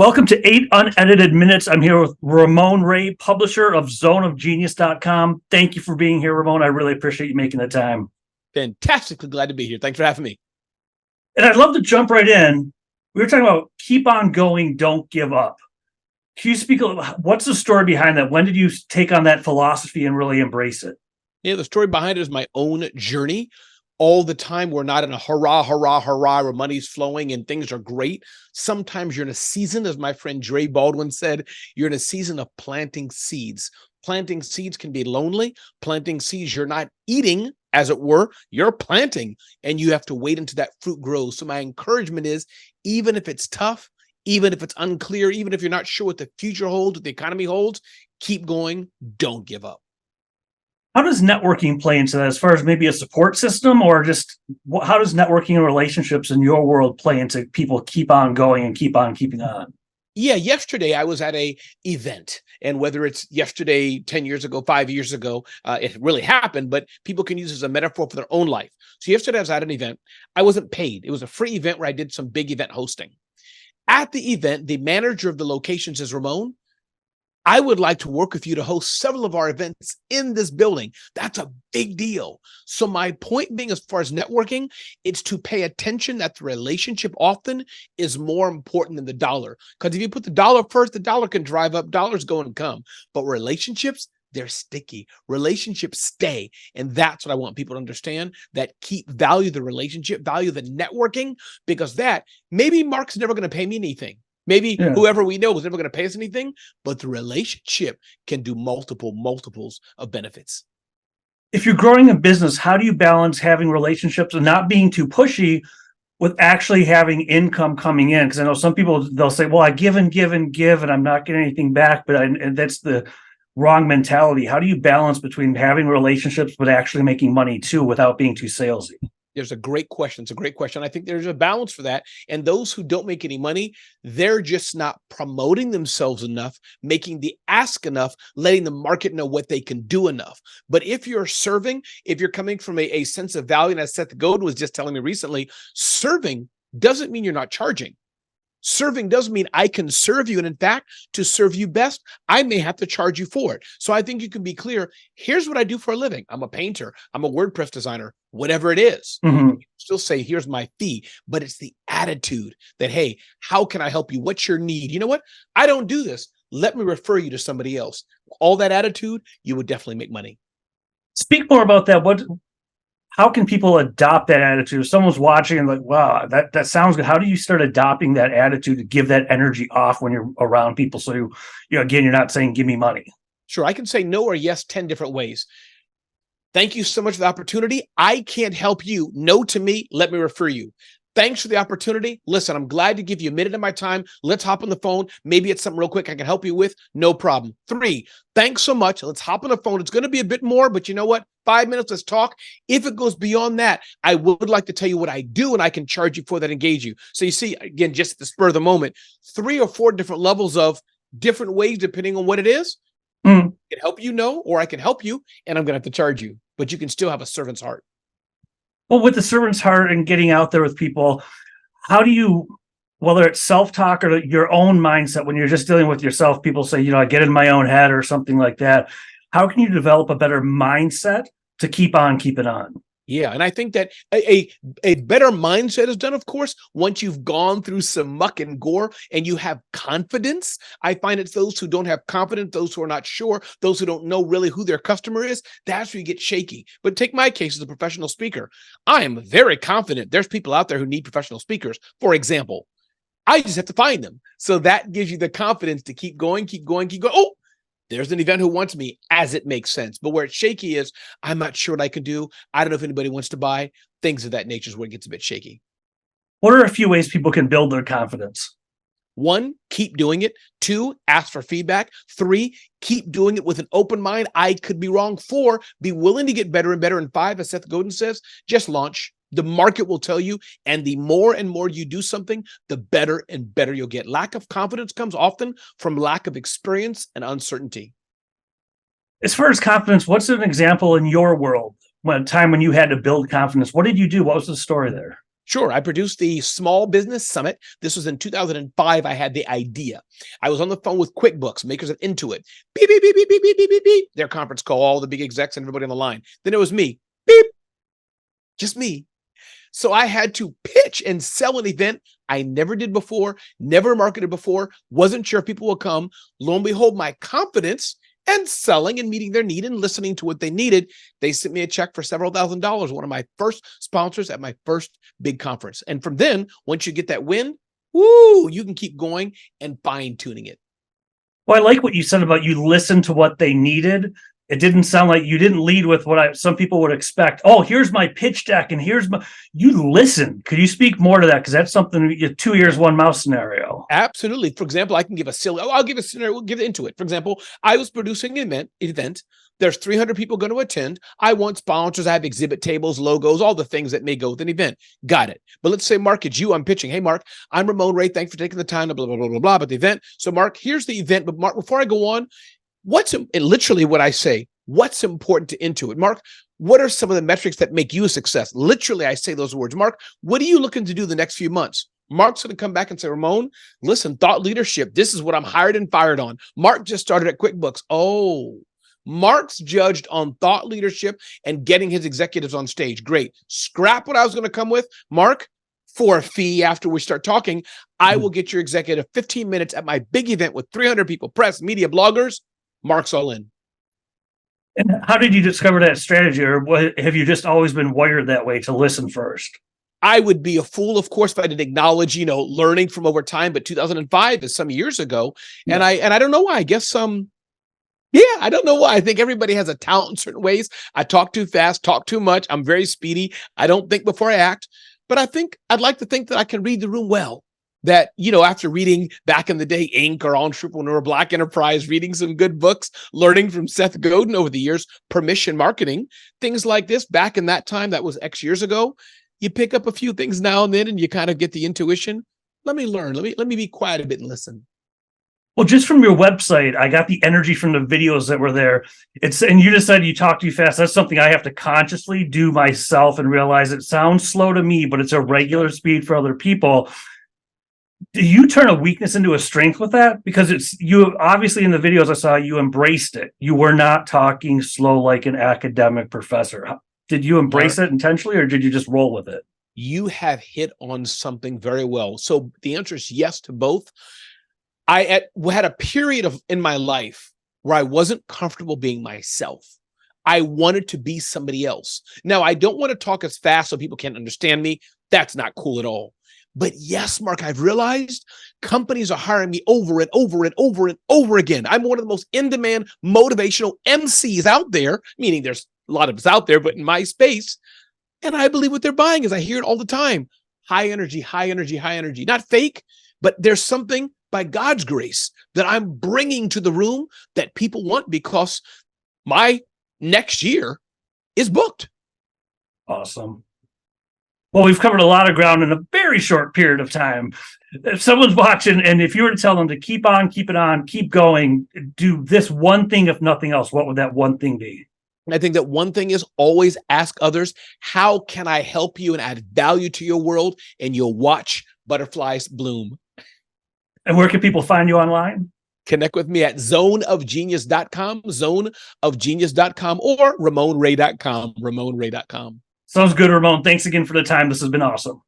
Welcome to 8 Unedited Minutes. I'm here with Ramon Ray, publisher of zoneofgenius.com. Thank you for being here, Ramon. I really appreciate you making the time. Fantastically glad to be here. Thanks for having me. And I'd love to jump right in. We were talking about keep on going, don't give up. Can you speak what's the story behind that? When did you take on that philosophy and really embrace it? Yeah, the story behind it is my own journey. All the time, we're not in a hurrah, hurrah, hurrah, where money's flowing and things are great. Sometimes you're in a season, as my friend Dre Baldwin said, you're in a season of planting seeds. Planting seeds can be lonely. Planting seeds, you're not eating, as it were, you're planting, and you have to wait until that fruit grows. So my encouragement is, even if it's tough, even if it's unclear, even if you're not sure what the future holds, what the economy holds, keep going, don't give up. How does networking play into that as far as maybe a support system, or just how does networking and relationships in your world play into people keep on going and keep on keeping on? Yeah, yesterday I was at a event, and whether it's yesterday, 10 years ago, 5 years ago, it really happened, but people can use it as a metaphor for their own life. So yesterday I was at an event. I wasn't paid. It was a free event where I did some big event hosting. At the event, the manager of the location says, Ramon, I would like to work with you to host several of our events in this building. That's a big deal. So my point being, as far as networking, it's to pay attention that the relationship often is more important than the dollar. Because if you put the dollar first, the dollar can drive up, dollars go and come. But relationships, they're sticky. Relationships stay. And that's what I want people to understand, that value the relationship, value the networking, because that maybe Mark's never going to pay me anything. Maybe whoever we know is never going to pay us anything, but the relationship can do multiples of benefits. If you're growing a business, how do you balance having relationships and not being too pushy with actually having income coming in? Because I know some people, they'll say, well, I give and give and give, and I'm not getting anything back, and that's the wrong mentality. How do you balance between having relationships but actually making money too without being too salesy? There's a great question. It's a great question. I think there's a balance for that. And those who don't make any money, they're just not promoting themselves enough, making the ask enough, letting the market know what they can do enough. But if you're serving, if you're coming from a sense of value, and as Seth Godin was just telling me recently, serving doesn't mean you're not charging. Serving doesn't mean I can serve you. And in fact, to serve you best, I may have to charge you for it. So I think you can be clear. Here's what I do for a living. I'm a painter. I'm a WordPress designer, whatever it is. Mm-hmm. You can still say, here's my fee, but it's the attitude that, hey, how can I help you? What's your need? You know what? I don't do this. Let me refer you to somebody else. All that attitude, you would definitely make money. Speak more about that. How can people adopt that attitude? If someone's watching and like, wow, that sounds good. How do you start adopting that attitude to give that energy off when you're around people? So again, you're not saying, give me money. Sure. I can say no or yes 10 different ways. Thank you so much for the opportunity. I can't help you. No to me. Let me refer you. Thanks for the opportunity. Listen, I'm glad to give you a minute of my time. Let's hop on the phone. Maybe it's something real quick I can help you with. No problem. 3, thanks so much. Let's hop on the phone. It's going to be a bit more, but you know what? 5 minutes, let's talk. If it goes beyond that, I would like to tell you what I do, and I can charge you for that, engage you. So you see, again, just at the spur of the moment, 3 or 4 different levels of different ways, depending on what it is. I can help you know, or I can help you, and I'm going to have to charge you, but you can still have a servant's heart. Well, with the servant's heart and getting out there with people, how do you, whether it's self-talk or your own mindset, when you're just dealing with yourself, people say, I get in my own head or something like that. How can you develop a better mindset to keep on keeping on? Yeah, and I think that a better mindset is done, of course, once you've gone through some muck and gore and you have confidence. I find it's those who don't have confidence, those who are not sure, those who don't know really who their customer is, that's where you get shaky. But take my case as a professional speaker. I am very confident there's people out there who need professional speakers. For example, I just have to find them. So that gives you the confidence to keep going, keep going, keep going. Oh, there's an event who wants me, as it makes sense. But where it's shaky is, I'm not sure what I can do. I don't know if anybody wants to buy. Things of that nature is where it gets a bit shaky. What are a few ways people can build their confidence? 1, keep doing it. 2, ask for feedback. 3, keep doing it with an open mind. I could be wrong. 4, be willing to get better and better. And 5, as Seth Godin says, just launch. The market will tell you, and the more and more you do something, the better and better you'll get. Lack of confidence comes often from lack of experience and uncertainty. As far as confidence, what's an example in your world, a time when you had to build confidence? What did you do? What was the story there? Sure. I produced the Small Business Summit. This was in 2005. I had the idea. I was on the phone with QuickBooks, makers of Intuit. Beep, beep, beep, beep, beep, beep, beep, beep, beep. Their conference call, all the big execs and everybody on the line. Then it was me. Beep. Just me. So I had to pitch and sell an event I never did before, never marketed before, wasn't sure if people would come. Lo and behold, my confidence and selling and meeting their need and listening to what they needed, they sent me a check for several $1,000s, one of my first sponsors at my first big conference. And from then, once you get that win, woo, you can keep going and fine tuning it. Well, I like what you said about you listened to what they needed. It didn't sound like you didn't lead with what some people would expect. Oh, here's my pitch deck, and you listen. Could you speak more to that? Because that's something, 2 ears, one mouth scenario. Absolutely. For example, I can give I'll give a scenario, we'll get into it. For example, I was producing an event. There's 300 people going to attend. I want sponsors. I have exhibit tables, logos, all the things that may go with an event. Got it. But let's say, Mark, it's you. I'm pitching. Hey, Mark, I'm Ramon Ray. Thanks for taking the time to blah, blah, blah, blah, blah about the event. So, Mark, here's the event. But, Mark, before I go on, and literally what I say, what's important to Intuit? Mark, what are some of the metrics that make you a success? Literally, I say those words. Mark, what are you looking to do the next few months? Mark's going to come back and say, Ramon, listen, thought leadership. This is what I'm hired and fired on. Mark just started at QuickBooks. Oh, Mark's judged on thought leadership and getting his executives on stage. Great. Scrap what I was going to come with. Mark, for a fee after we start talking, I will get your executive 15 minutes at my big event with 300 people, press, media, bloggers. Mark's all in. And how did you discover that strategy, or have you just always been wired that way to listen first? I would be a fool, of course, if I didn't acknowledge, learning from over time. But 2005 is some years ago, and I don't know why. I guess I don't know why. I think everybody has a talent in certain ways. I talk too fast, talk too much. I'm very speedy. I don't think before I act. But I'd like to think that I can read the room well. That, after reading back in the day, Inc. or Entrepreneur, Black Enterprise, reading some good books, learning from Seth Godin over the years, permission marketing, things like this, back in that time, that was X years ago, you pick up a few things now and then and you kind of get the intuition. Let me learn. Let me be quiet a bit and listen. Well, just from your website, I got the energy from the videos that were there. And you just said you talk too fast. That's something I have to consciously do myself and realize it sounds slow to me, but it's a regular speed for other people. Do you turn a weakness into a strength with that? Because you obviously in the videos I saw, you embraced it. You were not talking slow like an academic professor. Did you embrace it intentionally, or did you just roll with it? You have hit on something very well. So the answer is yes to both. I had a period in my life where I wasn't comfortable being myself. I wanted to be somebody else. Now, I don't want to talk as fast so people can't understand me. That's not cool at all. But yes, Mark, I've realized companies are hiring me over and over and over and over again. I'm one of the most in-demand motivational MCs out there, meaning there's a lot of us out there, but in my space. And I believe what they're buying is I hear it all the time. High energy, high energy, high energy. Not fake, but there's something by God's grace that I'm bringing to the room that people want because my next year is booked. Awesome. Well, we've covered a lot of ground in a very short period of time. If someone's watching, and if you were to tell them to keep on, keep it on, keep going, do this one thing, if nothing else, what would that one thing be? I think that one thing is always ask others, how can I help you and add value to your world? And you'll watch butterflies bloom. And where can people find you online? Connect with me at zoneofgenius.com, zoneofgenius.com, or ramonray.com, ramonray.com. Sounds good, Ramon. Thanks again for the time. This has been awesome.